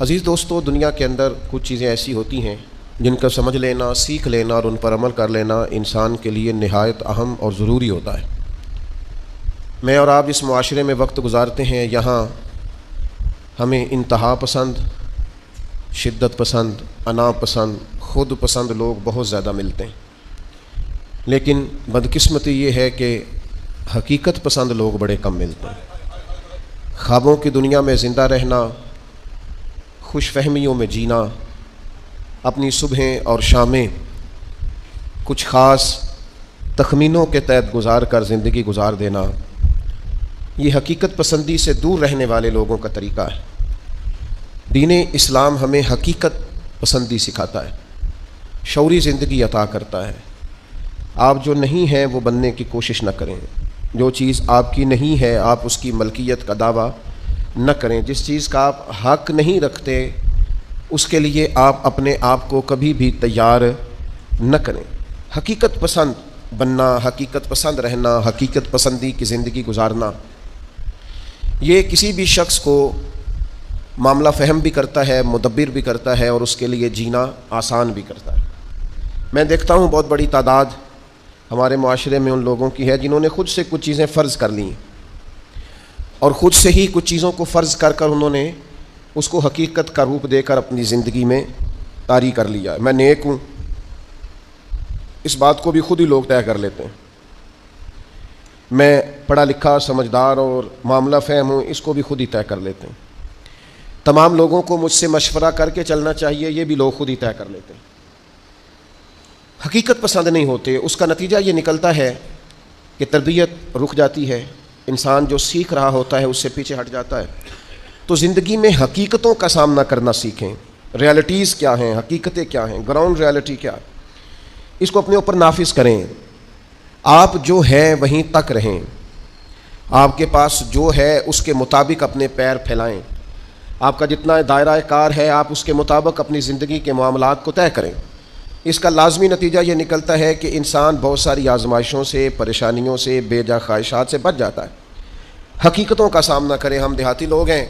عزیز دوستو، دنیا کے اندر کچھ چیزیں ایسی ہوتی ہیں جن کا سمجھ لینا، سیکھ لینا اور ان پر عمل کر لینا انسان کے لیے نہایت اہم اور ضروری ہوتا ہے۔ میں اور آپ جس معاشرے میں وقت گزارتے ہیں، یہاں ہمیں انتہا پسند، شدت پسند، انا پسند، خود پسند لوگ بہت زیادہ ملتے ہیں، لیکن بدقسمتی یہ ہے کہ حقیقت پسند لوگ بڑے کم ملتے ہیں۔ خوابوں کی دنیا میں زندہ رہنا، خوش فہمیوں میں جینا، اپنی صبحیں اور شامیں کچھ خاص تخمینوں کے تحت گزار کر زندگی گزار دینا، یہ حقیقت پسندی سے دور رہنے والے لوگوں کا طریقہ ہے۔ دین اسلام ہمیں حقیقت پسندی سکھاتا ہے، شعوری زندگی عطا کرتا ہے۔ آپ جو نہیں ہیں وہ بننے کی کوشش نہ کریں، جو چیز آپ کی نہیں ہے آپ اس کی ملکیت کا دعویٰ نہ کریں، جس چیز کا آپ حق نہیں رکھتے اس کے لیے آپ اپنے آپ کو کبھی بھی تیار نہ کریں۔ حقیقت پسند بننا، حقیقت پسند رہنا، حقیقت پسندی کی زندگی گزارنا، یہ کسی بھی شخص کو معاملہ فہم بھی کرتا ہے، مدبر بھی کرتا ہے اور اس کے لیے جینا آسان بھی کرتا ہے۔ میں دیکھتا ہوں بہت بڑی تعداد ہمارے معاشرے میں ان لوگوں کی ہے جنہوں نے خود سے کچھ چیزیں فرض کر لیں اور خود سے ہی کچھ چیزوں کو فرض کر کر انہوں نے اس کو حقیقت کا روپ دے کر اپنی زندگی میں طاری کر لیا۔ میں نیک ہوں، اس بات کو بھی خود ہی لوگ طے کر لیتے ہیں۔ میں پڑھا لکھا، سمجھدار اور معاملہ فہم ہوں، اس کو بھی خود ہی طے کر لیتے ہیں۔ تمام لوگوں کو مجھ سے مشورہ کر کے چلنا چاہیے، یہ بھی لوگ خود ہی طے کر لیتے ہیں۔ حقیقت پسند نہیں ہوتے، اس کا نتیجہ یہ نکلتا ہے کہ تربیت رک جاتی ہے، انسان جو سیکھ رہا ہوتا ہے اس سے پیچھے ہٹ جاتا ہے۔ تو زندگی میں حقیقتوں کا سامنا کرنا سیکھیں، ریالٹیز کیا ہیں، حقیقتیں کیا ہیں، گراؤنڈ ریالٹی کیا ہے، اس کو اپنے اوپر نافذ کریں۔ آپ جو ہیں وہیں تک رہیں، آپ کے پاس جو ہے اس کے مطابق اپنے پیر پھیلائیں، آپ کا جتنا دائرہ کار ہے آپ اس کے مطابق اپنی زندگی کے معاملات کو طے کریں۔ اس کا لازمی نتیجہ یہ نکلتا ہے کہ انسان بہت ساری آزمائشوں سے، پریشانیوں سے، بے جا خواہشات سے بچ جاتا ہے۔ حقیقتوں کا سامنا کریں۔ ہم دیہاتی لوگ ہیں،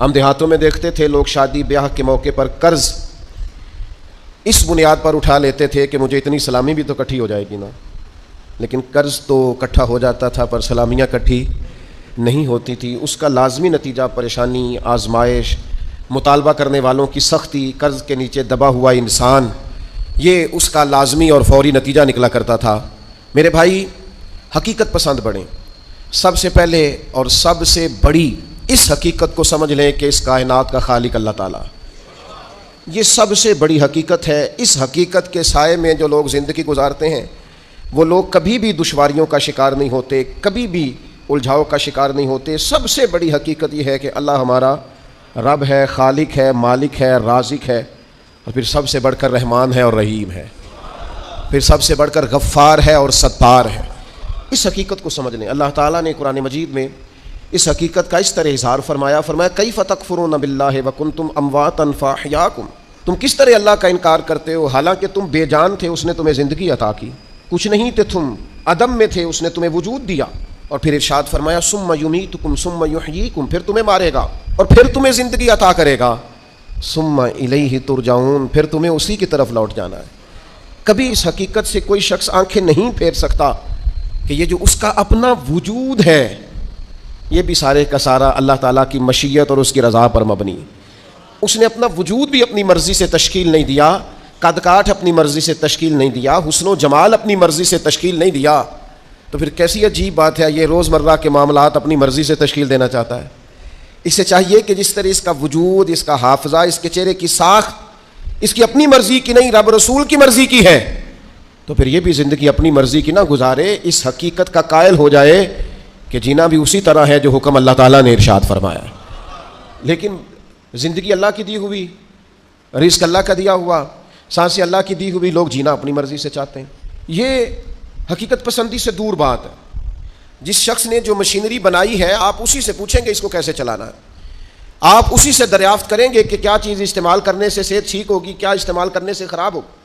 ہم دیہاتوں میں دیکھتے تھے لوگ شادی بیاہ کے موقع پر قرض اس بنیاد پر اٹھا لیتے تھے کہ مجھے اتنی سلامی بھی تو اکٹھی ہو جائے گی نا، لیکن قرض تو اکٹھا ہو جاتا تھا پر سلامیاں اکٹھی نہیں ہوتی تھی۔ اس کا لازمی نتیجہ پریشانی، آزمائش، مطالبہ کرنے والوں کی سختی، قرض کے نیچے دبا ہوا انسان، یہ اس کا لازمی اور فوری نتیجہ نکلا کرتا تھا۔ میرے بھائی، حقیقت پسند بڑھیں۔ سب سے پہلے اور سب سے بڑی اس حقیقت کو سمجھ لیں کہ اس کائنات کا خالق اللہ تعالیٰ، یہ سب سے بڑی حقیقت ہے۔ اس حقیقت کے سائے میں جو لوگ زندگی گزارتے ہیں وہ لوگ کبھی بھی دشواریوں کا شکار نہیں ہوتے، کبھی بھی الجھاؤ کا شکار نہیں ہوتے۔ سب سے بڑی حقیقت یہ ہے کہ اللہ ہمارا رب ہے، خالق ہے، مالک ہے، رازق ہے، اور پھر سب سے بڑھ کر رحمان ہے اور رحیم ہے، پھر سب سے بڑھ کر غفار ہے اور ستار ہے۔ اس حقیقت کو سمجھ لیں۔ اللہ تعالیٰ نے قرآن مجید میں اس حقیقت کا اس طرح اظہار فرمایا، کیف تکفرون باللہ وکنتم امواتا فاحیاکم، تم کس طرح اللہ کا انکار کرتے ہو حالانکہ تم بے جان تھے، اس نے تمہیں زندگی عطا کی، کچھ نہیں تھے تم، عدم میں تھے، اس نے تمہیں وجود دیا، اور پھر ارشاد فرمایا ثم یمیتکم ثم یحییکم، پھر تمہیں مارے گا اور پھر تمہیں زندگی عطا کرے گا، ثم الیہ ترجعون، پھر تمہیں اسی کی طرف لوٹ جانا ہے۔ کبھی اس حقیقت سے کوئی شخص آنکھیں نہیں پھیر سکتا کہ یہ جو اس کا اپنا وجود ہے یہ بھی سارے کا سارا اللہ تعالیٰ کی مشیت اور اس کی رضا پر مبنی۔ اس نے اپنا وجود بھی اپنی مرضی سے تشکیل نہیں دیا، قد کاٹ اپنی مرضی سے تشکیل نہیں دیا، حسن و جمال اپنی مرضی سے تشکیل نہیں دیا، تو پھر کیسی عجیب بات ہے یہ روزمرہ کے معاملات اپنی مرضی سے تشکیل دینا چاہتا ہے۔ اس سے چاہیے کہ جس طرح اس کا وجود، اس کا حافظہ، اس کے چہرے کی ساخت اس کی اپنی مرضی کی نہیں، رب رسول کی مرضی کی ہے، تو پھر یہ بھی زندگی اپنی مرضی کی نہ گزارے، اس حقیقت کا قائل ہو جائے کہ جینا بھی اسی طرح ہے جو حکم اللہ تعالیٰ نے ارشاد فرمایا۔ لیکن زندگی اللہ کی دی ہوئی، رزق اللہ کا دیا ہوا، سانسیں اللہ کی دی ہوئی، لوگ جینا اپنی مرضی سے چاہتے ہیں۔ یہ حقیقت پسندی سے دور بات ہے۔ جس شخص نے جو مشینری بنائی ہے آپ اسی سے پوچھیں گے اس کو کیسے چلانا ہے، آپ اسی سے دریافت کریں گے کہ کیا چیز استعمال کرنے سے صحت ٹھیک ہوگی، کیا استعمال کرنے سے خراب ہوگی،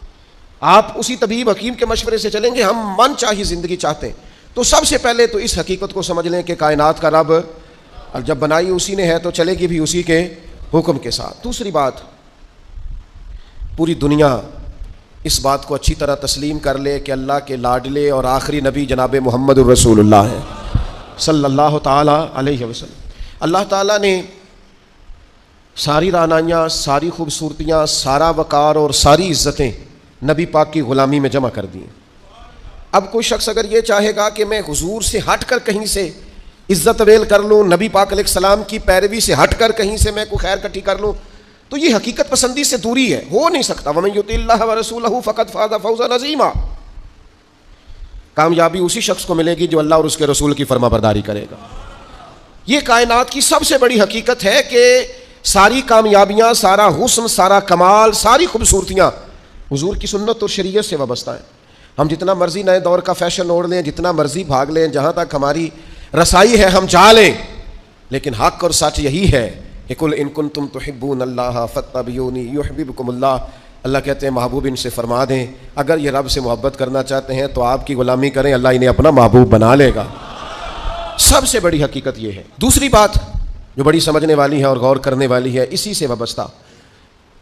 آپ اسی طبیب حکیم کے مشورے سے چلیں گے۔ ہم من چاہی زندگی چاہتے ہیں تو سب سے پہلے تو اس حقیقت کو سمجھ لیں کہ کائنات کا رب، اور جب بنائی اسی نے ہے تو چلے گی بھی اسی کے حکم کے ساتھ۔ دوسری بات، پوری دنیا اس بات کو اچھی طرح تسلیم کر لے کہ اللہ کے لاڈلے اور آخری نبی جناب محمد الرسول اللہ ہے صلی اللہ تعالیٰ علیہ وسلم۔ اللہ تعالیٰ نے ساری رعنائیاں، ساری خوبصورتیاں، سارا وقار اور ساری عزتیں نبی پاک کی غلامی میں جمع کر دی ہیں۔ اب کوئی شخص اگر یہ چاہے گا کہ میں حضور سے ہٹ کر کہیں سے عزت ویل کر لوں، نبی پاک علیہ السلام کی پیروی سے ہٹ کر کہیں سے میں کوئی خیر کٹھی کر لوں، تو یہ حقیقت پسندی سے دوری ہے، ہو نہیں سکتا۔ وَمَن يُطِعِ اللَّهَ وَرَسُولَهُ فَقَدْ فَازَ فَوْزًا عَظِيمًا۔ کامیابی اسی شخص کو ملے گی جو اللہ اور اس کے رسول کی فرما برداری کرے گا۔ یہ کائنات کی سب سے بڑی حقیقت ہے کہ ساری کامیابیاں، سارا حسن، سارا کمال، ساری خوبصورتیاں حضور کی سنت اور شریعت سے وابستہ ہیں۔ ہم جتنا مرضی نئے دور کا فیشن اوڑھ لیں، جتنا مرضی بھاگ لیں، جہاں تک ہماری رسائی ہے ہم جا لیں، لیکن حق اور سچ یہی ہے کہ قل ان کنتم تحبون اللہ فاتبعونی یحببکم اللہ۔ اللہ کہتے ہیں محبوب ان سے فرما دیں اگر یہ رب سے محبت کرنا چاہتے ہیں تو آپ کی غلامی کریں، اللہ انہیں اپنا محبوب بنا لے گا۔ سب سے بڑی حقیقت یہ ہے۔ دوسری بات جو بڑی سمجھنے والی ہے اور غور کرنے والی ہے اسی سے وابستہ،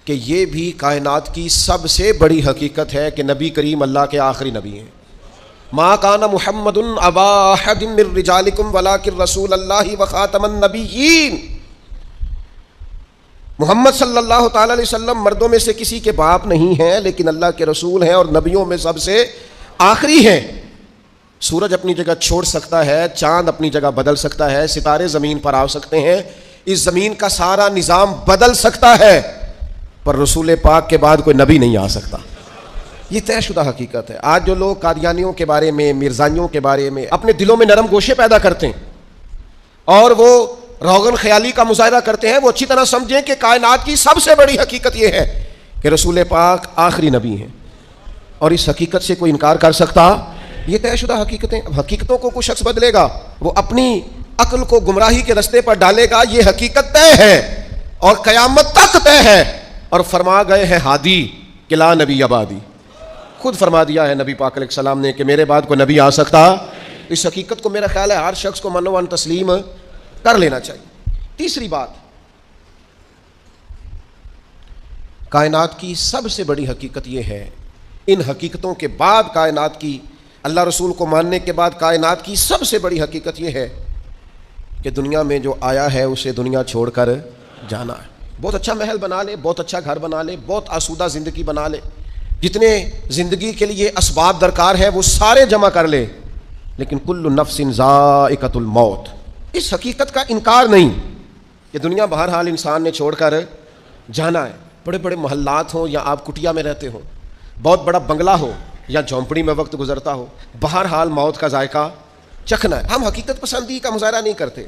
کہ یہ بھی کائنات کی سب سے بڑی حقیقت ہے کہ نبی کریم اللہ کے آخری نبی ہیں۔ ما کان محمد ابا احد من رجالکم ولکن رسول اللہ وخاتم النبیین۔ محمد صلی اللہ تعالی علیہ وسلم مردوں میں سے کسی کے باپ نہیں ہیں، لیکن اللہ کے رسول ہیں اور نبیوں میں سب سے آخری ہیں۔ سورج اپنی جگہ چھوڑ سکتا ہے، چاند اپنی جگہ بدل سکتا ہے، ستارے زمین پر آ سکتے ہیں، اس زمین کا سارا نظام بدل سکتا ہے، پر رسول پاک کے بعد کوئی نبی نہیں آ سکتا۔ یہ طے شدہ حقیقت ہے۔ آج جو لوگ قادیانیوں کے بارے میں، مرزائیوں کے بارے میں اپنے دلوں میں نرم گوشے پیدا کرتے ہیں اور وہ روغن خیالی کا مظاہرہ کرتے ہیں، وہ اچھی طرح سمجھیں کہ کائنات کی سب سے بڑی حقیقت یہ ہے کہ رسول پاک آخری نبی ہیں، اور اس حقیقت سے کوئی انکار کر سکتا؟ یہ طے شدہ حقیقتیں۔ اب حقیقتوں کو کوئی شخص بدلے گا، وہ اپنی عقل کو گمراہی کے رستے پر ڈالے گا، یہ حقیقت طے ہے اور قیامت تک طے ہے۔ اور فرما گئے ہیں ہادی کہ لا نبی آبادی، خود فرما دیا ہے نبی پاک علیہ السلام نے کہ میرے بعد کوئی نبی آ سکتا۔ اس حقیقت کو میرا خیال ہے ہر شخص کو من و عن تسلیم کر لینا چاہیے۔ تیسری بات، کائنات کی سب سے بڑی حقیقت یہ ہے، ان حقیقتوں کے بعد کائنات کی، اللہ رسول کو ماننے کے بعد کائنات کی سب سے بڑی حقیقت یہ ہے کہ دنیا میں جو آیا ہے اسے دنیا چھوڑ کر جانا ہے۔ بہت اچھا محل بنا لے، بہت اچھا گھر بنا لے، بہت آسودہ زندگی بنا لے، جتنے زندگی کے لیے اسباب درکار ہے وہ سارے جمع کر لے، لیکن کل نفس ذائقۃ الموت، اس حقیقت کا انکار نہیں کہ دنیا بہرحال انسان نے چھوڑ کر جانا ہے۔ بڑے بڑے محلات ہوں یا آپ کٹیا میں رہتے ہوں، بہت بڑا بنگلہ ہو یا جھونپڑی میں وقت گزرتا ہو، بہرحال موت کا ذائقہ چکھنا ہے۔ ہم حقیقت پسندی کا مظاہرہ نہیں کرتے۔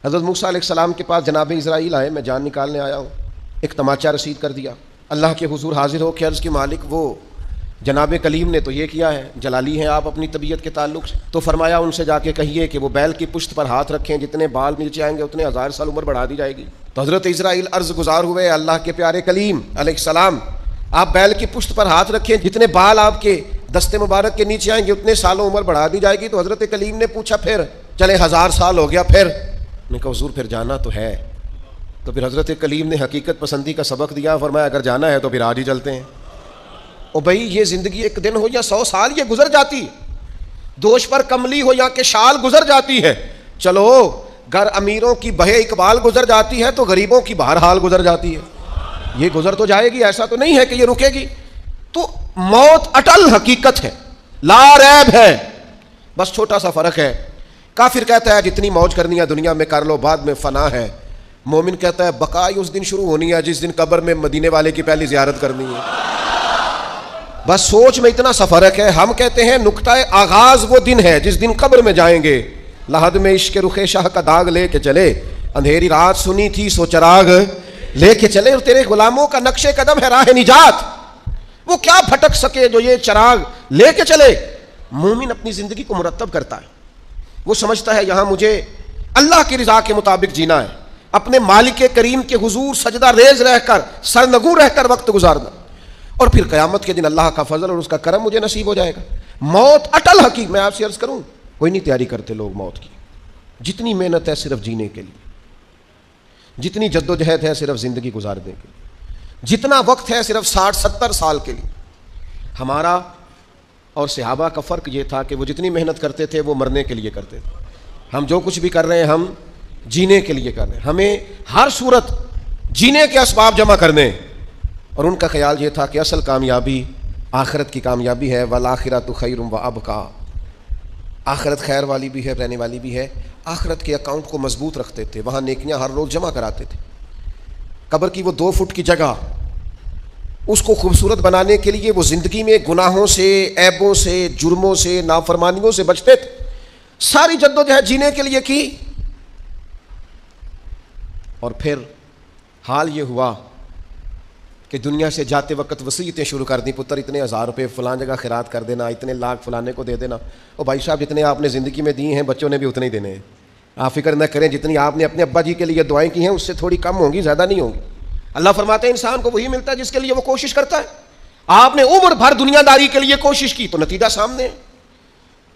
حضرت موسیٰ علیہ السلام کے پاس جناب اسرائیل آئے، میں جان نکالنے آیا ہوں، ایک تماچا رسید کر دیا، اللہ کے حضور حاضر ہو کے عرض کی مالک وہ جناب کلیم نے تو یہ کیا ہے، جلالی ہیں آپ اپنی طبیعت کے تعلق سے، تو فرمایا ان سے جا کے کہیے کہ وہ بیل کی پشت پر ہاتھ رکھیں، جتنے بال نیچے آئیں گے اتنے 1000 سال عمر بڑھا دی جائے گی۔ تو حضرت اسرائیل عرض گزار ہوئے اللہ کے پیارے کلیم علیہ السلام، آپ بیل کی پشت پر ہاتھ رکھیں، جتنے بال آپ کے دستے مبارک کے نیچے آئیں گے اتنے سالوں عمر بڑھا دی جائے گی۔ تو حضرت کلیم نے پوچھا پھر چلے 1000 سال ہو گیا، پھر نے کہا حضور پھر جانا تو ہے۔ تو پھر حضرت کلیم نے حقیقت پسندی کا سبق دیا، فرمایا اگر جانا ہے تو پھر آج ہی چلتے ہیں۔ او بھائی یہ زندگی ایک دن ہو یا 100 سال یہ گزر جاتی، دوش پر کملی ہو یا کہ شال گزر جاتی ہے۔ چلو گر امیروں کی بہے اقبال گزر جاتی ہے تو غریبوں کی بہرحال گزر جاتی ہے، یہ گزر تو جائے گی، ایسا تو نہیں ہے کہ یہ رکے گی۔ تو موت اٹل حقیقت ہے، لا ریب ہے، بس چھوٹا سا فرق ہے۔ کافر کہتا ہے جتنی موج کرنی ہے دنیا میں کر لو، بعد میں فنا ہے۔ مومن کہتا ہے بقائی اس دن شروع ہونی ہے جس دن قبر میں مدینے والے کی پہلی زیارت کرنی ہے۔ بس سوچ میں اتنا سا فرق ہے۔ ہم کہتے ہیں نقطہ آغاز وہ دن ہے جس دن قبر میں جائیں گے، لحد میں عشق رخ شاہ کا داغ لے کے چلے، اندھیری رات سنی تھی سو چراغ لے کے چلے، اور تیرے غلاموں کا نقش قدم ہے راہ نجات، وہ کیا بھٹک سکے جو یہ چراغ لے کے چلے۔ مومن اپنی زندگی کو مرتب کرتا ہے، وہ سمجھتا ہے یہاں مجھے اللہ کی رضا کے مطابق جینا ہے، اپنے مالک کریم کے حضور سجدہ ریز رہ کر، سرنگوں رہ کر وقت گزارنا، اور پھر قیامت کے دن اللہ کا فضل اور اس کا کرم مجھے نصیب ہو جائے گا۔ موت اٹل حقیقت۔ میں آپ سے عرض کروں، کوئی نہیں تیاری کرتے لوگ موت کی، جتنی محنت ہے صرف جینے کے لیے، جتنی جدوجہد ہے صرف زندگی گزارنے کے لیے، جتنا وقت ہے صرف 60-70 سال کے لیے۔ ہمارا اور صحابہ کا فرق یہ تھا کہ وہ جتنی محنت کرتے تھے وہ مرنے کے لیے کرتے تھے، ہم جو کچھ بھی کر رہے ہیں ہم جینے کے لیے کر رہے ہیں، ہمیں ہر صورت جینے کے اسباب جمع کرنے، اور ان کا خیال یہ تھا کہ اصل کامیابی آخرت کی کامیابی ہے، والآخرۃ خیر وابقیٰ، آخرت خیر والی بھی ہے، رہنے والی بھی ہے۔ آخرت کے اکاؤنٹ کو مضبوط رکھتے تھے، وہاں نیکیاں ہر روز جمع کراتے تھے۔ قبر کی وہ 2 فٹ کی جگہ، اس کو خوبصورت بنانے کے لیے وہ زندگی میں گناہوں سے، عیبوں سے، جرموں سے، نافرمانیوں سے بچتے تھے، ساری جدوجہد جینے کے لیے کی۔ اور پھر حال یہ ہوا کہ دنیا سے جاتے وقت وصیتیں شروع کر دیں، پتر اتنے 1000 روپے فلان جگہ خیرات کر دینا، اتنے لاکھ فلانے کو دے دینا۔ اور بھائی صاحب جتنے آپ نے زندگی میں دی ہیں بچوں نے بھی اتنے ہی دینے ہیں، آپ فکر نہ کریں، جتنی آپ نے اپنے ابا جی کے لیے دعائیں کی ہیں اس سے تھوڑی کم ہوں گی، زیادہ نہیں ہوں گی۔ اللہ فرماتے ہیں انسان کو وہی ملتا ہے جس کے لیے وہ کوشش کرتا ہے۔ آپ نے عمر بھر دنیا داری کے لیے کوشش کی تو نتیجہ سامنے ہے۔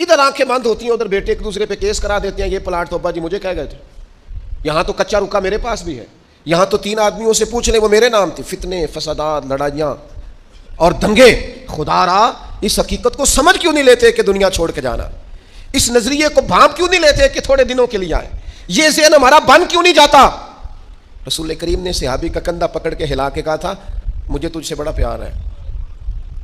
ادھر آنکھیں بند ہوتی ہیں، ادھر بیٹے ایک دوسرے پہ کیس کرا دیتے ہیں، یہ پلاٹ تو ابا جی مجھے کہہ گئے تھے، یہاں تو کچا رکا میرے پاس بھی ہے، یہاں تو 3 آدمیوں سے پوچھ لیں وہ میرے نام تھی۔ فتنے، فسادات، لڑائیاں اور دنگے۔ خدا را اس حقیقت کو سمجھ کیوں نہیں لیتے کہ دنیا چھوڑ کے جانا، اس نظریے کو بھانپ کیوں نہیں لیتے کہ تھوڑے دنوں کے لیے آئے، یہ ذہن ہمارا بن کیوں نہیں جاتا؟ رسول کریم نے صحابی کا کندھا پکڑ کے ہلا کے کہا تھا مجھے تجھ سے بڑا پیار ہے،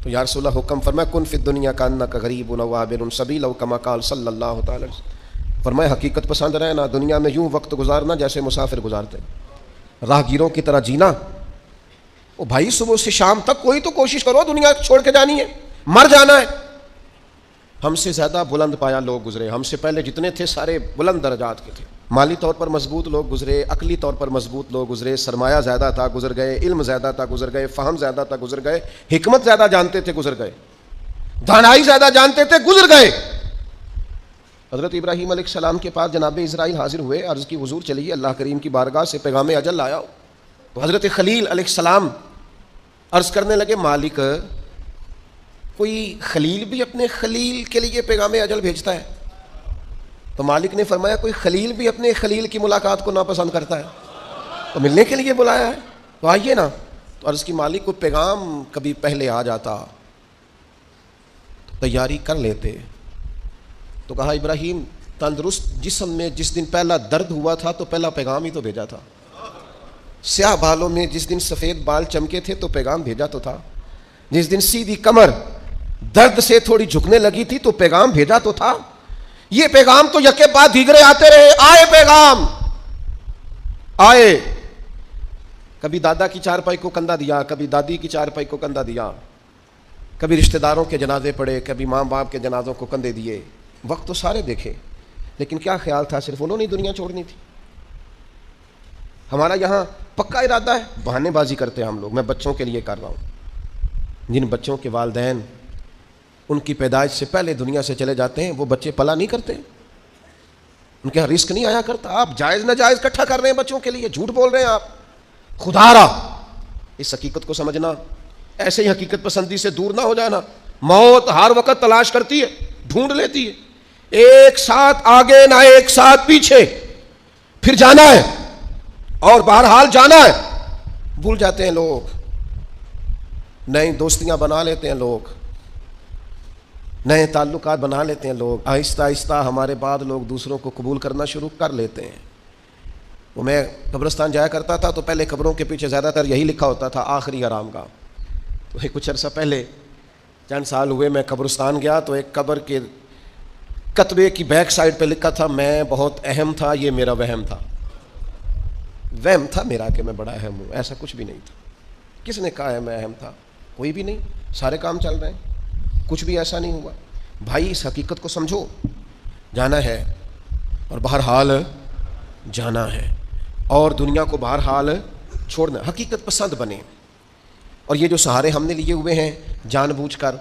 تو یا رسول اللہ حکم فرمایا کن فی الدنیا کانک غریب و عابر سبیل، کما قال صلی اللہ تعالی وسلم، فرمایا حقیقت پسند رہنا، دنیا میں یوں وقت گزارنا جیسے مسافر گزارتے، راہگیروں کی طرح جینا۔ او بھائی صبح سے شام تک کوئی تو کوشش کرو، دنیا چھوڑ کے جانی ہے، مر جانا ہے۔ ہم سے زیادہ بلند پایا لوگ گزرے، ہم سے پہلے جتنے تھے سارے بلند درجات کے تھے، مالی طور پر مضبوط لوگ گزرے، عقلی طور پر مضبوط لوگ گزرے، سرمایہ زیادہ تھا گزر گئے، علم زیادہ تھا گزر گئے، فہم زیادہ تھا گزر گئے، حکمت زیادہ جانتے تھے گزر گئے، دانائی زیادہ جانتے تھے گزر گئے۔ حضرت ابراہیم علیہ السلام کے پاس جناب اسرائیل حاضر ہوئے، عرض کی حضور چلیے اللہ کریم کی بارگاہ سے پیغام اجل لایا ہو۔ تو حضرت خلیل علیہ السلام عرض کرنے لگے مالک کوئی خلیل بھی اپنے خلیل کے لیے پیغام اجل بھیجتا ہے؟ تو مالک نے فرمایا کوئی خلیل بھی اپنے خلیل کی ملاقات کو ناپسند کرتا ہے تو ملنے کے لیے بلایا ہے تو آئیے نا۔ تو عرض کی مالک کو پیغام کبھی پہلے آ جاتا تو تیاری کر لیتے۔ تو کہا ابراہیم تندرست جسم میں جس دن پہلا درد ہوا تھا تو پہلا پیغام ہی تو بھیجا تھا، سیاہ بالوں میں جس دن سفید بال چمکے تھے تو پیغام بھیجا تو تھا، جس دن سیدھی کمر درد سے تھوڑی جھکنے لگی تھی تو پیغام بھیجا تو تھا۔ یہ پیغام تو یکے بعد دیگرے آتے رہے، آئے پیغام آئے، کبھی دادا کی چارپائی کو کندھا دیا، کبھی دادی کی چارپائی کو کندھا دیا، کبھی رشتہ داروں کے جنازے پڑے، کبھی ماں باپ کے جنازوں کو کندھے دیے، وقت تو سارے دیکھے، لیکن کیا خیال تھا صرف انہوں نے دنیا چھوڑنی تھی؟ ہمارا یہاں پکا ارادہ ہے، بہانے بازی کرتے ہیں ہم لوگ، میں بچوں کے لیے کر رہا ہوں، جن بچوں کے والدین ان کی پیدائش سے پہلے دنیا سے چلے جاتے ہیں وہ بچے پلا نہیں کرتے، ان کے رزق نہیں آیا کرتا، آپ جائز ناجائز اکٹھا کر رہے ہیں بچوں کے لیے، جھوٹ بول رہے ہیں آپ۔ خدا را اس حقیقت کو سمجھنا، ایسے ہی حقیقت پسندی سے دور نہ ہو جانا۔ موت ہر وقت تلاش کرتی ہے، ڈھونڈ لیتی ہے، ایک ساتھ آگے نہ ایک ساتھ پیچھے، پھر جانا ہے اور بہرحال جانا ہے۔ بھول جاتے ہیں لوگ، نئی دوستیاں بنا لیتے ہیں لوگ، نئے تعلقات بنا لیتے ہیں لوگ، آہستہ آہستہ ہمارے بعد لوگ دوسروں کو قبول کرنا شروع کر لیتے ہیں۔ وہ میں قبرستان جایا کرتا تھا تو پہلے قبروں کے پیچھے زیادہ تر یہی لکھا ہوتا تھا آخری آرام گاہ۔ تو کچھ عرصہ پہلے چند سال ہوئے میں قبرستان گیا تو ایک قبر کے کتبے کی بیک سائڈ پہ لکھا تھا میں بہت اہم تھا، یہ میرا وہم تھا۔ وہم تھا میرا کہ میں بڑا اہم ہوں، ایسا کچھ بھی نہیں تھا۔ کس نے کہا ہے میں اہم تھا؟ کوئی بھی نہیں، سارے کام چل رہے ہیں، کچھ بھی ایسا نہیں ہوا۔ بھائی اس حقیقت کو سمجھو، جانا ہے اور بہرحال جانا ہے، اور دنیا کو بہرحال چھوڑنا، حقیقت پسند بنے۔ اور یہ جو سہارے ہم نے لیے ہوئے ہیں جان بوجھ کر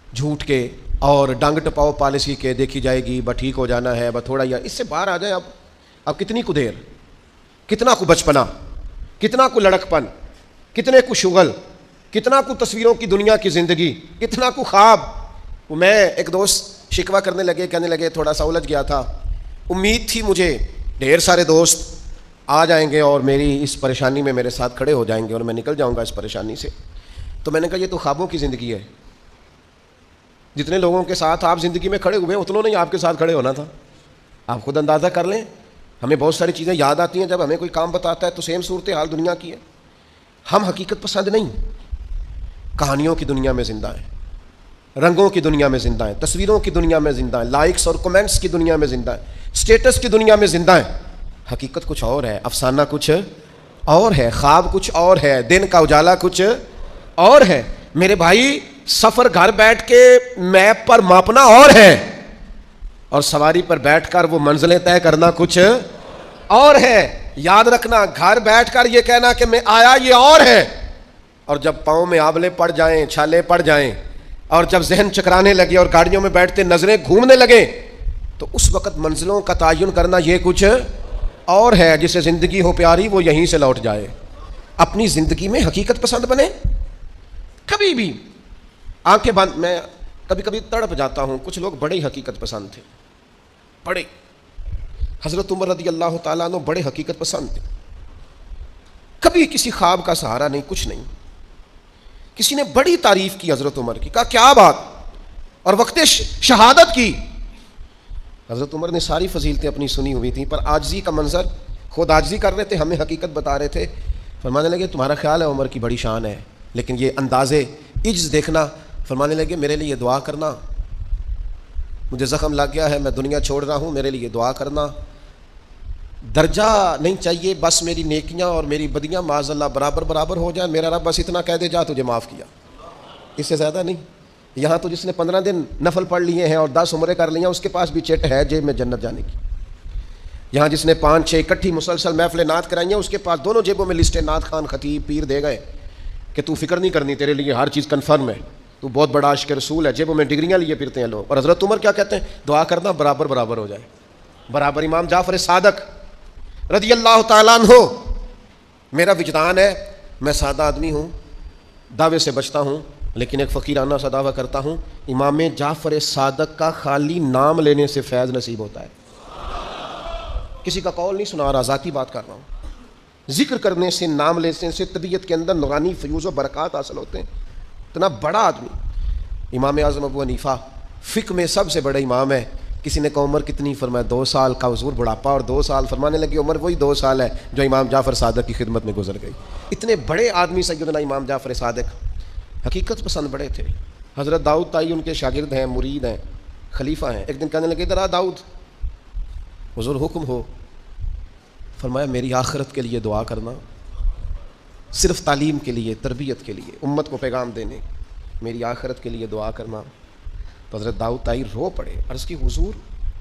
جھوٹ کے اور ڈنگ ٹپاؤ پالیسی کے، دیکھی جائے گی بس ٹھیک ہو جانا ہے بس تھوڑا، یا اس سے باہر آ جائیں۔ اب کتنی کو دیر، کتنا کو بچپنا، کتنا کو لڑک پن، کتنے کو شغل، کتنا کو تصویروں کی دنیا کی زندگی، کتنا کو خواب۔ میں ایک دوست شکوہ کرنے لگے، کہنے لگے تھوڑا سا الجھ گیا تھا، امید تھی مجھے ڈھیر سارے دوست آ جائیں گے اور میری اس پریشانی میں میرے ساتھ کھڑے ہو جائیں گے اور میں نکل جاؤں گا اس پریشانی سے. تو میں نے کہا یہ تو خوابوں کی زندگی ہے. جتنے لوگوں کے ساتھ آپ زندگی میں کھڑے ہوئے اتنوں نے آپ کے ساتھ کھڑے ہونا تھا. آپ خود اندازہ کر لیں. ہمیں بہت ساری چیزیں یاد آتی ہیں جب ہمیں کوئی کام بتاتا ہے تو سیم صورتحال دنیا کی ہے. ہم حقیقت پسند نہیں، کہانیوں کی دنیا میں زندہ ہیں، رنگوں کی دنیا میں زندہ ہیں، تصویروں کی دنیا میں زندہ ہیں، لائکس اور کمنٹس کی دنیا میں زندہ ہیں، اسٹیٹس کی دنیا میں زندہ ہیں. حقیقت کچھ اور ہے، افسانہ کچھ اور ہے، خواب کچھ اور ہے، دن کا اجالا کچھ اور ہے. میرے بھائی سفر گھر بیٹھ کے میپ پر ماپنا اور ہے، اور سواری پر بیٹھ کر وہ منزلیں طے کرنا کچھ اور ہے. یاد رکھنا، گھر بیٹھ کر یہ کہنا کہ میں آیا یہ اور ہے، اور جب پاؤں میں آبلے پڑ جائیں، چھالے پڑ جائیں، اور جب ذہن چکرانے لگے اور گاڑیوں میں بیٹھتے نظریں گھومنے لگیں، تو اس وقت منزلوں کا تعین کرنا یہ کچھ اور ہے. جسے زندگی ہو پیاری وہ یہیں سے لوٹ جائے. اپنی زندگی میں حقیقت پسند بنے. کبھی بھی آنکھیں بند. میں کبھی کبھی تڑپ جاتا ہوں. کچھ لوگ بڑے حقیقت پسند تھے، بڑے. حضرت عمر رضی اللہ تعالیٰ عنہ بڑے حقیقت پسند تھے. کبھی کسی خواب کا سہارا نہیں، کچھ نہیں. کسی نے بڑی تعریف کی حضرت عمر کی، کہا کیا بات، اور وقت شہادت کی. حضرت عمر نے ساری فضیلتیں اپنی سنی ہوئی تھیں، پر عاجزی کا منظر، خود عاجزی کر رہے تھے، ہمیں حقیقت بتا رہے تھے. فرمانے لگے تمہارا خیال ہے عمر کی بڑی شان ہے، لیکن یہ انداز عجز دیکھنا. فرمانے لگے میرے لیے دعا کرنا، مجھے زخم لگ گیا ہے، میں دنیا چھوڑ رہا ہوں، میرے لیے دعا کرنا. درجہ نہیں چاہیے، بس میری نیکیاں اور میری بدیاں معاذ اللہ برابر برابر ہو جائیں. میرا رب بس اتنا کہہ دے جا تجھے معاف کیا، اس سے زیادہ نہیں. یہاں تو جس نے 15 دن نفل پڑھ لیے ہیں اور 10 عمریں کر لی ہیں، اس کے پاس بھی چٹ ہے جیب میں جنت جانے کی. یہاں جس نے 5-6 اکٹھی مسلسل محفل نعت کرائی ہیں، اس کے پاس دونوں جیبوں میں لسٹیں نعت خان، خطیب، پیر دے گئے کہ تو فکر نہیں کرنی، تیرے لیے ہر چیز کنفرم ہے، تو بہت بڑا عاشق رسول ہے. جیبوں میں ڈگریاں لیے پھرتے ہیں لوگ. اور حضرت عمر کیا کہتے ہیں؟ دعا کرنا برابر برابر ہو جائے. برابر. امام جعفر صادق رضی اللہ تعالیٰ عنہ، میرا وجدان ہے، میں سادہ آدمی ہوں، دعوے سے بچتا ہوں، لیکن ایک فقیرانہ سا دعویٰ کرتا ہوں، امام جعفر صادق کا خالی نام لینے سے فیض نصیب ہوتا ہے. کسی کا قول نہیں سنا رہا، ذاتی بات کر رہا ہوں. ذکر کرنے سے، نام لینے سے طبیعت کے اندر نورانی فیوز و برکات حاصل ہوتے ہیں. اتنا بڑا آدمی امام اعظم ابو حنیفہ، فقہ میں سب سے بڑے امام ہے. کسی نے کہا عمر کتنی؟ فرمایا 2 سال کا. حضور بڑھاپا اور 2 سال. فرمانے لگے عمر وہی 2 سال ہے جو امام جعفر صادق کی خدمت میں گزر گئی. اتنے بڑے آدمی سیدنا امام جعفر صادق حقیقت پسند بڑے تھے. حضرت داؤد طائی ان کے شاگرد ہیں، مرید ہیں، خلیفہ ہیں. ایک دن کہنے لگے ادھر آ داؤد. حضور حکم ہو. فرمایا میری آخرت کے لیے دعا کرنا، صرف تعلیم کے لیے، تربیت کے لیے، امت کو پیغام دینے، میری آخرت کے لیے دعا کرنا. تو حضرت داؤد طائی رو پڑے. عرض کی حضور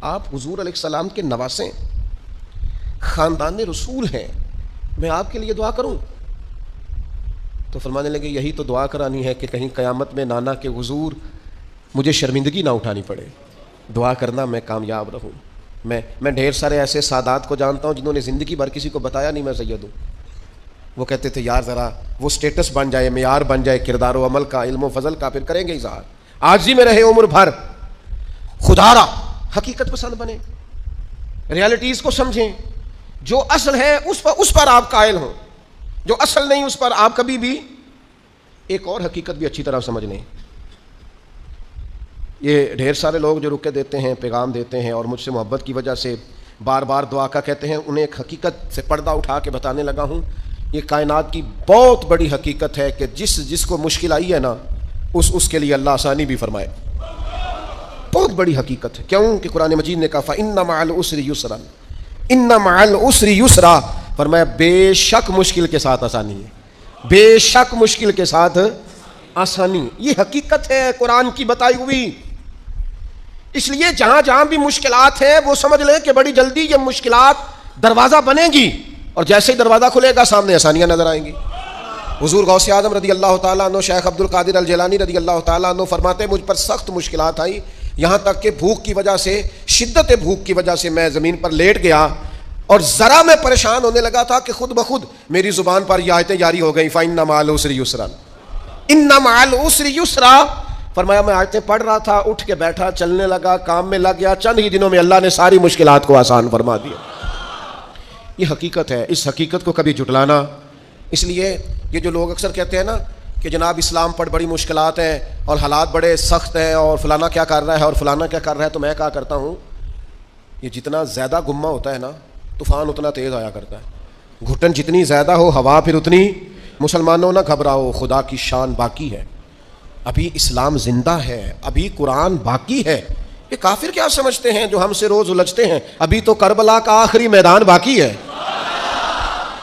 آپ حضور علیہ السلام کے نواسے ہیں، خاندان رسول ہیں، میں آپ کے لیے دعا کروں؟ تو فرمانے لگے یہی تو دعا کرانی ہے کہ کہیں قیامت میں نانا کے حضور مجھے شرمندگی نہ اٹھانی پڑے. دعا کرنا میں کامیاب رہوں. میں ڈھیر سارے ایسے سادات کو جانتا ہوں جنہوں نے زندگی بھر کسی کو بتایا نہیں میں سید ہوں. وہ کہتے تھے یار ذرا وہ سٹیٹس بن جائے، معیار بن جائے کردار و عمل کا، علم و فضل کا، پھر کریں گے اظہار. عاجزی میں رہے عمر بھر. خدا را حقیقت پسند بنے، ریالٹیز کو سمجھیں. جو اصل ہے اس پر آپ قائل ہوں، جو اصل نہیں اس پر آپ کبھی بھی. ایک اور حقیقت بھی اچھی طرح سمجھ لیں. یہ ڈھیر سارے لوگ جو رکے دیتے ہیں، پیغام دیتے ہیں اور مجھ سے محبت کی وجہ سے بار بار دعا کا کہتے ہیں، انہیں ایک حقیقت سے پردہ اٹھا کے بتانے لگا ہوں. یہ کائنات کی بہت بڑی حقیقت ہے کہ جس کو مشکل آئی ہے نا، اس کے لیے اللہ آسانی بھی فرمائے. بہت بڑی حقیقت ہے. کیوں کہ قرآن مجید نے کہا فَإِنَّ مَعَ الْعُسْرِ يُسْرًا، إِنَّ مَعَ الْعُسْرِ يُسْرًا. فرمایا بے شک مشکل کے ساتھ آسانی ہے، بے شک مشکل کے ساتھ آسانی. یہ حقیقت ہے قرآن کی بتائی ہوئی. اس لیے جہاں جہاں بھی مشکلات ہیں وہ سمجھ لیں کہ بڑی جلدی یہ مشکلات دروازہ بنے گی، اور جیسے ہی دروازہ کھلے گا سامنے آسانیاں نظر آئیں گی. حضور غوث اعظم رضی اللہ تعالیٰ عنہ، شیخ عبد القادر الجیلانی رضی اللہ تعالیٰ عنہ فرماتے مجھ پر سخت مشکلات آئی، یہاں تک کہ بھوک کی وجہ سے، شدت بھوک کی وجہ سے میں زمین پر لیٹ گیا، اور ذرا میں پریشان ہونے لگا تھا کہ خود بخود میری زبان پر یہ آیتیں جاری ہو گئیں فَإِنَّ مَعَ الْعُسْرِ يُسْرًا، إِنَّ مَعَ الْعُسْرِ يُسْرًا. فرمایا میں آیتیں پڑھ رہا تھا، اٹھ کے بیٹھا، چلنے لگا، کام میں لگ گیا، چند ہی دنوں میں اللہ نے ساری مشکلات کو آسان فرما دیا. یہ حقیقت ہے، اس حقیقت کو کبھی جھٹلانا. اس لیے یہ جو لوگ اکثر کہتے ہیں نا کہ جناب اسلام پر بڑی مشکلات ہیں اور حالات بڑے سخت ہیں اور فلانا کیا کر رہا ہے اور فلانا کیا کر رہا ہے، تو میں کہا کرتا ہوں یہ جتنا زیادہ گمہ ہوتا ہے نا طوفان اتنا تیز آیا کرتا ہے. گھٹن جتنی زیادہ ہو ہوا پھر اتنی. مسلمانوں نہ گھبراؤ، خدا کی شان باقی ہے، ابھی اسلام زندہ ہے، ابھی قرآن باقی ہے. یہ کافر کیا سمجھتے ہیں جو ہم سے روز الجھتے ہیں؟ ابھی تو کربلا کا آخری میدان باقی ہے.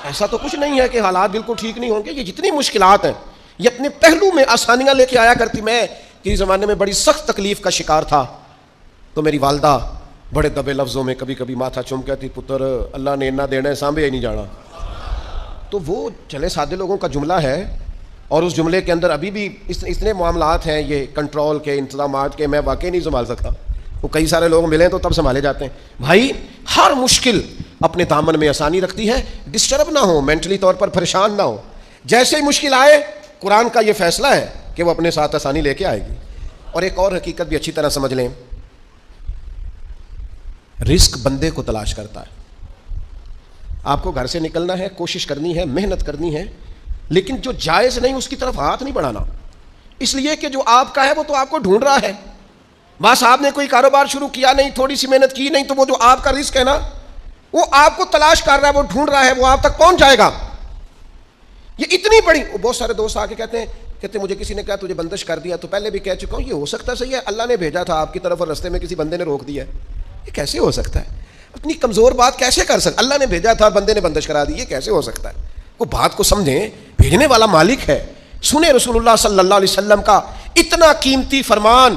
ایسا تو کچھ نہیں ہے کہ حالات بالکل ٹھیک نہیں ہوں گے. یہ جتنی مشکلات ہیں یہ اپنے پہلو میں آسانیاں لے کے آیا کرتی. میں کسی زمانے میں بڑی سخت تکلیف کا شکار تھا تو میری والدہ بڑے دبے لفظوں میں کبھی کبھی ماتھا چوم کہتی، پتر اللہ نے اتنا دینا ہے سانبھے ہی نہیں جانا. تو وہ چلے سادے لوگوں کا جملہ ہے اور اس جملے کے اندر ابھی بھی اتنے معاملات ہیں یہ کنٹرول کے انتظامات کے، میں واقعی نہیں سنبھال سکتا. وہ کئی سارے لوگ ملیں تو تب سنبھالے جاتے ہیں. بھائی ہر مشکل اپنے دامن میں آسانی رکھتی ہے. ڈسٹرب نہ ہو، مینٹلی طور پر پریشان نہ ہو. جیسے ہی مشکل آئے قرآن کا یہ فیصلہ ہے کہ وہ اپنے ساتھ آسانی لے کے آئے گی. اور ایک اور حقیقت بھی اچھی طرح سمجھ لیں، رزق بندے کو تلاش کرتا ہے. آپ کو گھر سے نکلنا ہے، کوشش کرنی ہے، محنت کرنی ہے، لیکن جو جائز نہیں اس کی طرف ہاتھ نہیں بڑھانا. اس لیے کہ جو آپ کا ہے وہ تو آپ کو ڈھونڈ رہا ہے. بس آپ نے کوئی کاروبار شروع کیا نہیں، تھوڑی سی محنت کی نہیں، تو وہ جو آپ کا رزق ہے نا وہ آپ کو تلاش کر رہا ہے، وہ ڈھونڈ رہا ہے، وہ آپ تک پہنچ جائے گا. یہ اتنی بڑی. بہت سارے دوست آ کے کہتے ہیں مجھے کسی نے کہا تجھے بندش کر دیا. تو پہلے بھی کہہ چکا ہوں یہ ہو سکتا صحیح ہے اللہ نے بھیجا تھا آپ کی طرف اور رستے میں کسی بندے نے روک دیا. یہ کیسے ہو سکتا ہے؟ اتنی کمزور بات کیسے کر سکتا؟ اللہ نے بھیجا تھا بندے نے بندش کرا دی، یہ کیسے ہو سکتا ہے؟ وہ بات کو سمجھیں، بھیجنے والا مالک ہے. سنیں رسول اللہ صلی اللہ علیہ وسلم کا اتنا قیمتی فرمان.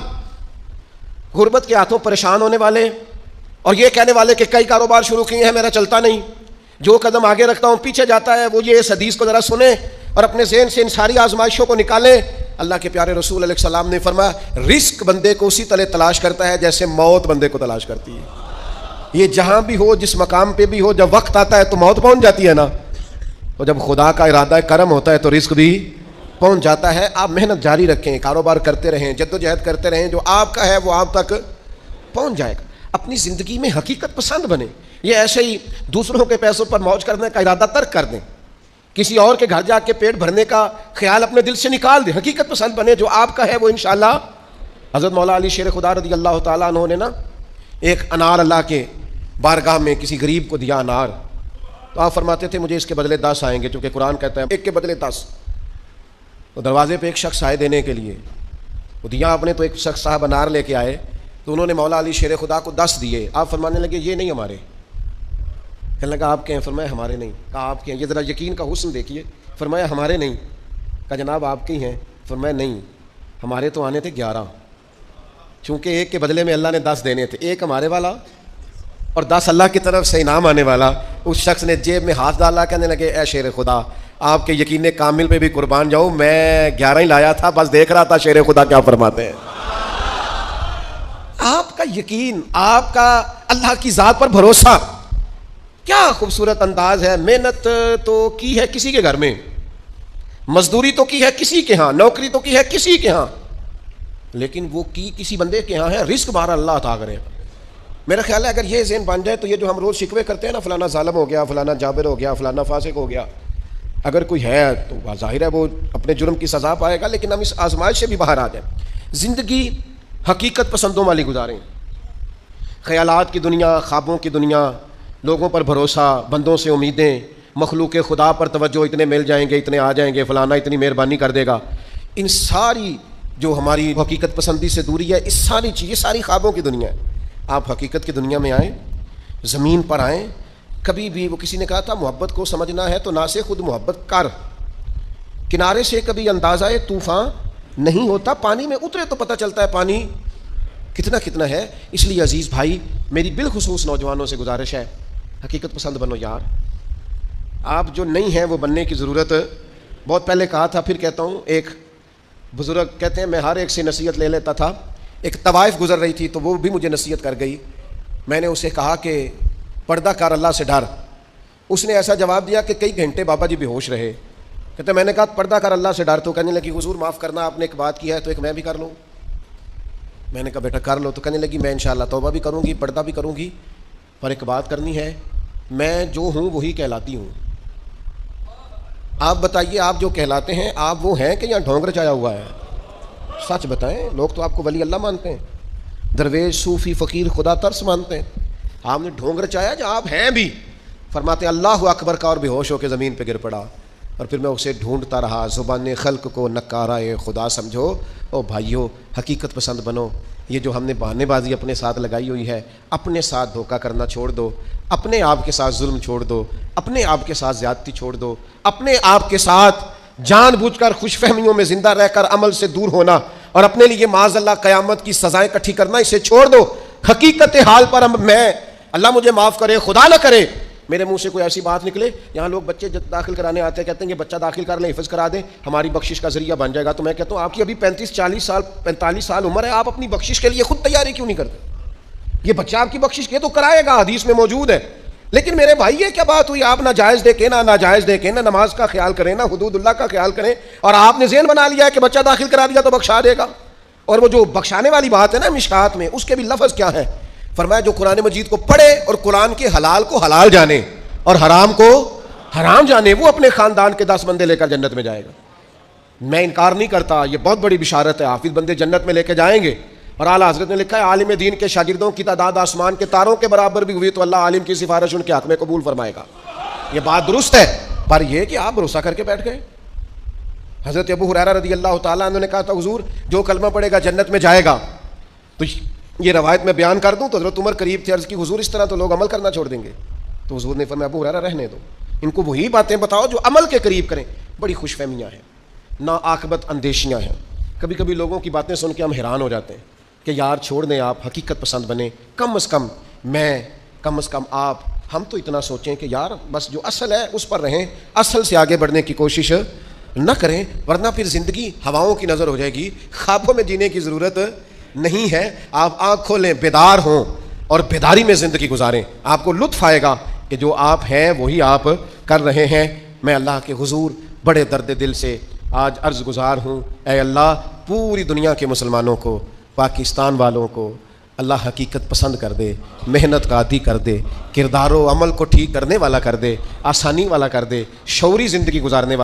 غربت کے ہاتھوں پریشان ہونے والے اور یہ کہنے والے کہ کئی کاروبار شروع کیے ہیں میرا چلتا نہیں، جو قدم آگے رکھتا ہوں پیچھے جاتا ہے، وہ یہ اس حدیث کو ذرا سنیں اور اپنے ذہن سے ان ساری آزمائشوں کو نکالیں. اللہ کے پیارے رسول علیہ السلام نے فرمایا رزق بندے کو اسی طرح تلاش کرتا ہے جیسے موت بندے کو تلاش کرتی ہے. یہ جہاں بھی ہو، جس مقام پہ بھی ہو، جب وقت آتا ہے تو موت پہنچ جاتی ہے نا، تو جب خدا کا ارادہ کرم ہوتا ہے تو رزق بھی پہنچ جاتا ہے. آپ محنت جاری رکھیں، کاروبار کرتے رہیں، جدوجہد کرتے رہیں، جو آپ کا ہے وہ آپ تک پہنچ جائے گا. اپنی زندگی میں حقیقت پسند بنے. یہ ایسے ہی دوسروں کے پیسوں پر موج کرنے کا ارادہ ترک کر دیں، کسی اور کے گھر جا کے پیٹ بھرنے کا خیال اپنے دل سے نکال دیں. حقیقت پسند بنے، جو آپ کا ہے وہ انشاءاللہ. حضرت مولا علی شیر خدا رضی اللہ تعالیٰ عنہ نے نا ایک انار اللہ کے بارگاہ میں کسی غریب کو دیا انار، تو آپ فرماتے تھے مجھے اس کے بدلے 10 آئیں گے، چونکہ قرآن کہتا ہے ایک کے بدلے 10. تو دروازے پہ ایک شخص آئے دینے کے لیے، وہ دیا آپ نے، تو ایک شخص صاحب انار لے کے آئے تو انہوں نے مولا علی شیر خدا کو 10 دیے. آپ فرمانے لگے یہ نہیں ہمارے. کہنے لگا آپ کے ہیں؟ فرمایا ہمارے نہیں. کہا آپ کے ہیں؟ یہ ذرا یقین کا حسن دیکھیے. فرمایا ہمارے نہیں. کہا جناب آپ کے ہیں؟ فرمایا نہیں ہمارے تو آنے تھے 11، چونکہ ایک کے بدلے میں اللہ نے 10 دینے تھے، ایک ہمارے والا اور 10 اللہ کی طرف سے انعام آنے والا. اس شخص نے جیب میں ہاتھ ڈالا، کہنے لگے اے شیر خدا آپ کے یقین کامل پہ بھی قربان جاؤں، میں 11 ہی لایا تھا، بس دیکھ رہا تھا شیر خدا کیا فرماتے ہیں. آپ کا یقین، آپ کا اللہ کی ذات پر بھروسہ، کیا خوبصورت انداز ہے. محنت تو کی ہے کسی کے گھر میں، مزدوری تو کی ہے کسی کے ہاں، نوکری تو کی ہے کسی کے ہاں، لیکن وہ کی کسی بندے کے ہاں ہے. رزق بہر اللہ عطا کرے. میرا خیال ہے اگر یہ ذہن بن جائے تو یہ جو ہم روز شکوے کرتے ہیں نا، فلانا ظالم ہو گیا، فلانا جابر ہو گیا، فلانا فاسق ہو گیا، اگر کوئی ہے تو ظاہر ہے وہ اپنے جرم کی سزا پائے گا، لیکن ہم اس آزمائش سے بھی باہر آ جائیں. زندگی حقیقت پسندوں والی گزاریں. خیالات کی دنیا، خوابوں کی دنیا، لوگوں پر بھروسہ، بندوں سے امیدیں، مخلوق خدا پر توجہ، اتنے مل جائیں گے، اتنے آ جائیں گے، فلانا اتنی مہربانی کر دے گا، ان ساری جو ہماری حقیقت پسندی سے دوری ہے، اس ساری چیز، یہ ساری خوابوں کی دنیا ہے. آپ حقیقت کی دنیا میں آئیں، زمین پر آئیں. کبھی بھی وہ کسی نے کہا تھا محبت کو سمجھنا ہے تو نہ سے خود محبت کر. کنارے سے کبھی اندازہ طوفان نہیں ہوتا، پانی میں اترے تو پتہ چلتا ہے پانی کتنا ہے. اس لیے عزیز بھائی، میری بالخصوص نوجوانوں سے گزارش ہے، حقیقت پسند بنو یار. آپ جو نہیں ہیں وہ بننے کی ضرورت. بہت پہلے کہا تھا، پھر کہتا ہوں. ایک بزرگ کہتے ہیں میں ہر ایک سے نصیحت لے لیتا تھا. ایک طوائف گزر رہی تھی تو وہ بھی مجھے نصیحت کر گئی. میں نے اسے کہا کہ پردہ کر، اللہ سے ڈر. اس نے ایسا جواب دیا کہ کئی گھنٹے بابا جی بے ہوش رہے. کہتے میں نے کہا پردہ کر، اللہ سے ڈر. تو کہنے لگی حضور معاف کرنا، آپ نے ایک بات کی ہے تو ایک میں بھی کر لوں. میں نے کہا بیٹا کر لو. تو کہنے لگی میں انشاءاللہ توبہ بھی کروں گی، پردہ بھی کروں گی، پر ایک بات کرنی ہے، میں جو ہوں وہی کہلاتی ہوں. آپ بتائیے آپ جو کہلاتے ہیں آپ وہ ہیں کہ یہاں ڈھونگ رچایا ہوا ہے؟ سچ بتائیں. لوگ تو آپ کو ولی اللہ مانتے ہیں, درویش, صوفی, فقیر, خدا ترس مانتے ہیں. آپ نے ڈھونگ رچایا جو آپ ہیں بھی. فرماتے ہیں اللہ اکبر کا اور بے ہوش ہو کے زمین پہ گر پڑا, اور پھر میں اسے ڈھونڈتا رہا. زبان خلق کو نکارہ خدا سمجھو. او بھائیو, حقیقت پسند بنو. یہ جو ہم نے بہانے بازی اپنے ساتھ لگائی ہوئی ہے, اپنے ساتھ دھوکہ کرنا چھوڑ دو, اپنے آپ کے ساتھ ظلم چھوڑ دو, اپنے آپ کے ساتھ زیادتی چھوڑ دو, اپنے آپ کے ساتھ جان بوجھ کر خوش فہمیوں میں زندہ رہ کر عمل سے دور ہونا اور اپنے لیے معاذ اللہ قیامت کی سزائیں اکٹھی کرنا, اسے چھوڑ دو. حقیقت حال پر میں, اللہ مجھے معاف کرے, خدا نہ کرے میرے منہ سے کوئی ایسی بات نکلے. یہاں لوگ بچے داخل کرانے آتے ہیں, کہتے ہیں کہ بچہ داخل کر لیں, حفظ کرا دیں, ہماری بخشش کا ذریعہ بن جائے گا. تو میں کہتا ہوں آپ کی ابھی 45 سال عمر ہے, آپ اپنی بخشش کے لیے خود تیاری کیوں نہیں کرتے؟ یہ بچہ آپ کی بخشش کے تو کرائے گا, حدیث میں موجود ہے. لیکن میرے بھائی یہ کیا بات ہوئی, آپ نہ جائز دے کے نہ ناجائز دے کے, نہ نماز کا خیال کریں نہ حدود اللہ کا خیال کریں, اور آپ نے ذہن بنا لیا ہے کہ بچہ داخل کرا دیا تو بخشا دے گا. اور وہ جو بخشانے والی بات ہے نا مشکات میں, اس کے بھی لفظ کیا ہے؟ فرمایا جو قرآن مجید کو پڑھے اور قرآن کے حلال کو حلال جانے اور حرام کو حرام جانے, وہ اپنے خاندان کے 10 بندے لے کر جنت میں جائے گا. میں انکار نہیں کرتا, یہ بہت بڑی بشارت ہے, حافظ بندے جنت میں لے کے جائیں گے. اور اعلیٰ حضرت نے لکھا ہے عالم دین کے شاگردوں کی تعداد آسمان کے تاروں کے برابر بھی ہوئی تو اللہ عالم کی سفارش ان کے حق میں قبول فرمائے گا. یہ بات درست ہے, پر یہ کہ آپ بھروسہ کر کے بیٹھ گئے. حضرت ابو ہریرہ رضی اللہ تعالیٰ عنہ نے کہا تھا حضور جو کلمہ پڑھے گا جنت میں جائے گا. تو یہ روایت میں بیان کر دوں تو حضرت عمر قریب تھے, عرض کی حضور اس طرح تو لوگ عمل کرنا چھوڑ دیں گے. تو حضور نے فرمایا ابو ہریرہ رہنے دو, ان کو وہی باتیں بتاؤ جو عمل کے قریب کریں. بڑی خوش فہمیاں ہیں, نا عاقبت اندیشیاں ہیں. کبھی کبھی لوگوں کی باتیں سن کے ہم حیران ہو جاتے ہیں کہ یار چھوڑ دیں, آپ حقیقت پسند بنیں. کم از کم میں, کم از کم آپ, ہم تو اتنا سوچیں کہ یار بس جو اصل ہے اس پر رہیں, اصل سے آگے بڑھنے کی کوشش نہ کریں, ورنہ پھر زندگی ہواؤں کی نظر ہو جائے گی. خوابوں میں جینے کی ضرورت نہیں ہے. آپ آنکھ کھولیں, بیدار ہوں اور بیداری میں زندگی گزاریں. آپ کو لطف آئے گا کہ جو آپ ہیں وہی آپ کر رہے ہیں. میں اللہ کے حضور بڑے درد دل سے آج عرض گزار ہوں, اے اللہ پوری دنیا کے مسلمانوں کو, پاکستان والوں کو اللہ حقیقت پسند کر دے, محنت کا عادی کر دے, کردار و عمل کو ٹھیک کرنے والا کر دے, آسانی والا کر دے, شعوری زندگی گزارنے والا